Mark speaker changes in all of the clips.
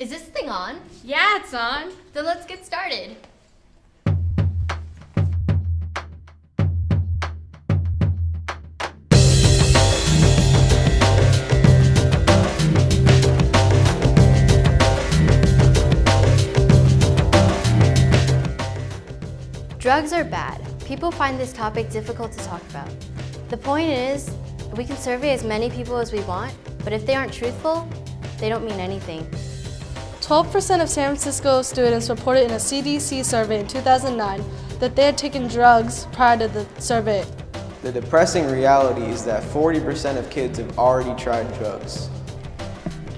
Speaker 1: Is this thing on?
Speaker 2: Yeah, it's on.
Speaker 1: Then let's get started. Drugs are bad. People find this topic difficult to talk about. The point is, we can survey as many people as we want, but if they aren't truthful, they don't mean anything.
Speaker 3: 12% of San Francisco students reported in a CDC survey in 2009 that they had taken drugs prior to the survey.
Speaker 4: The depressing reality is that 40% of kids have already tried drugs.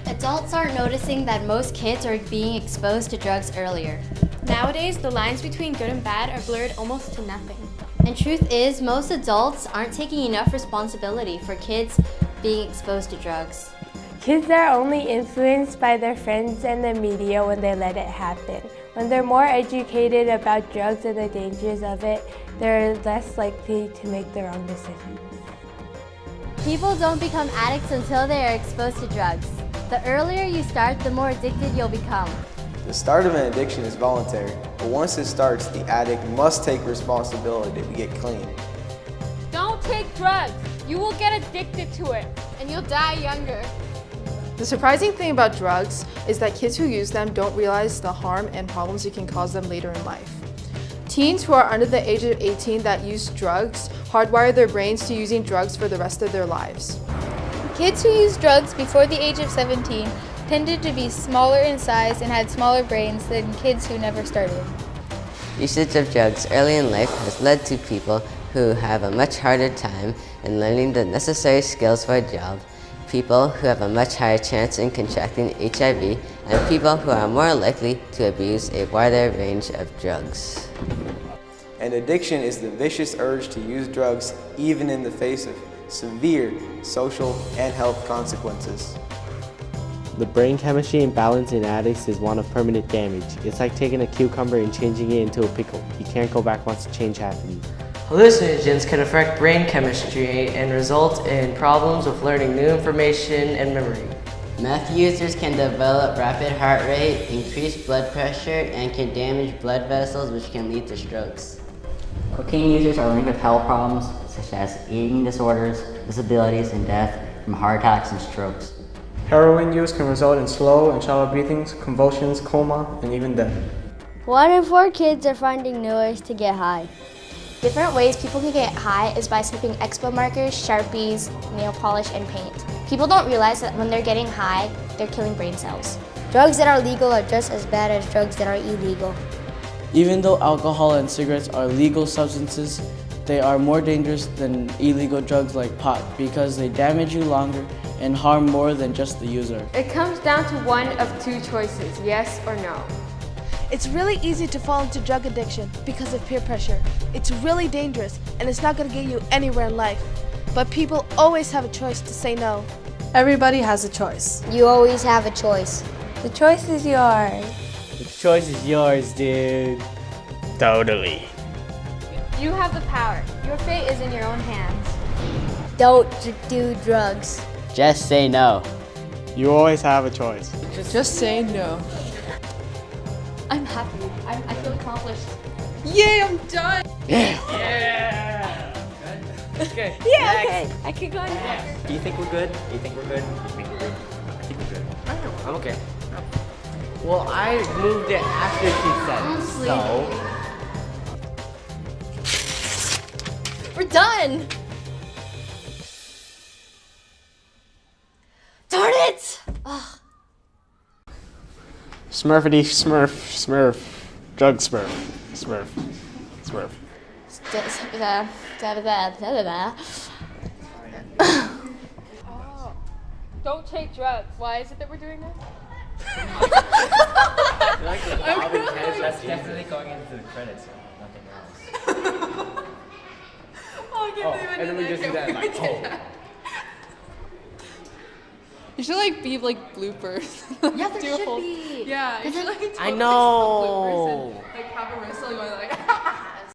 Speaker 1: Adults aren't noticing that most kids are being exposed to drugs earlier.
Speaker 2: Nowadays, the lines between good and bad are blurred almost to nothing.
Speaker 1: And truth is, most adults aren't taking enough responsibility for kids being exposed to drugs.
Speaker 5: Kids are only influenced by their friends and the media when they let it happen. When they're more educated about drugs and the dangers of it, they're less likely to make their own decisions.
Speaker 1: People don't become addicts until they are exposed to drugs. The earlier you start, the more addicted you'll become.
Speaker 4: The start of an addiction is voluntary, but once it starts, the addict must take responsibility to get clean.
Speaker 2: Don't take drugs. You will get addicted to it, and you'll die younger.
Speaker 6: The surprising thing about drugs is that kids who use them don't realize the harm and problems it can cause them later in life. Teens who are under the age of 18 that use drugs hardwire their brains to using drugs for the rest of their lives.
Speaker 7: Kids who use drugs before the age of 17 tended to be smaller in size and had smaller brains than kids who never started.
Speaker 8: Usage of drugs early in life has led to people who have a much harder time in learning the necessary skills for a job, people who have a much higher chance in contracting HIV, and people who are more likely to abuse a wider range of drugs.
Speaker 4: And addiction is the vicious urge to use drugs even in the face of severe social and health consequences.
Speaker 9: The brain chemistry imbalance in addicts is one of permanent damage. It's like taking a cucumber and changing it into a pickle. You can't go back once the change happens.
Speaker 10: Hallucinogens can affect brain chemistry and result in problems with learning new information and memory.
Speaker 8: Meth users can develop rapid heart rate, increased blood pressure, and can damage blood vessels, which can lead to strokes.
Speaker 11: Cocaine users are linked with health problems such as eating disorders, disabilities, and death from heart attacks and strokes.
Speaker 12: Heroin use can result in slow and shallow breathings, convulsions, coma, and even death.
Speaker 13: 1 in 4 kids are finding new ways to get high.
Speaker 7: Different ways people can get high is by sniffing expo markers, Sharpies, nail polish, and paint. People don't realize that when they're getting high, they're killing brain cells.
Speaker 13: Drugs that are legal are just as bad as drugs that are illegal.
Speaker 14: Even though alcohol and cigarettes are legal substances, they are more dangerous than illegal drugs like pot because they damage you longer and harm more than just the user.
Speaker 2: It comes down to one of two choices, yes or no.
Speaker 3: It's really easy to fall into drug addiction because of peer pressure. It's really dangerous and it's not going to get you anywhere in life. But people always have a choice to say no. Everybody has a choice.
Speaker 13: You always have a choice.
Speaker 5: The choice is yours.
Speaker 9: The choice is yours, dude. Totally.
Speaker 2: You have the power. Your fate is in your own hands.
Speaker 13: Don't do drugs.
Speaker 8: Just say no.
Speaker 9: You always have a choice.
Speaker 6: Just say no.
Speaker 2: I'm happy. I feel accomplished.
Speaker 6: Yay, I'm done!
Speaker 10: Yeah!
Speaker 5: Okay.
Speaker 2: Yeah, okay. I can go next.
Speaker 10: Do you think we're good? Do you think we're good? Do you think we're good? I think we're good. I'm okay.
Speaker 9: Well, I moved it after she said so.
Speaker 1: We're done! Darn it! Ugh.
Speaker 9: Smurfity Smurf Smurf. Drug Smurf. Smurf. Smurf.
Speaker 2: Don't take drugs. Why is it that we're doing this?
Speaker 10: That's definitely going into the credits. Nothing else.
Speaker 6: And then we just do that like, You should like be like bloopers.
Speaker 1: Yeah, there should be.
Speaker 6: Yeah, you should like
Speaker 9: I know.
Speaker 6: bloopers and like have a whistle going like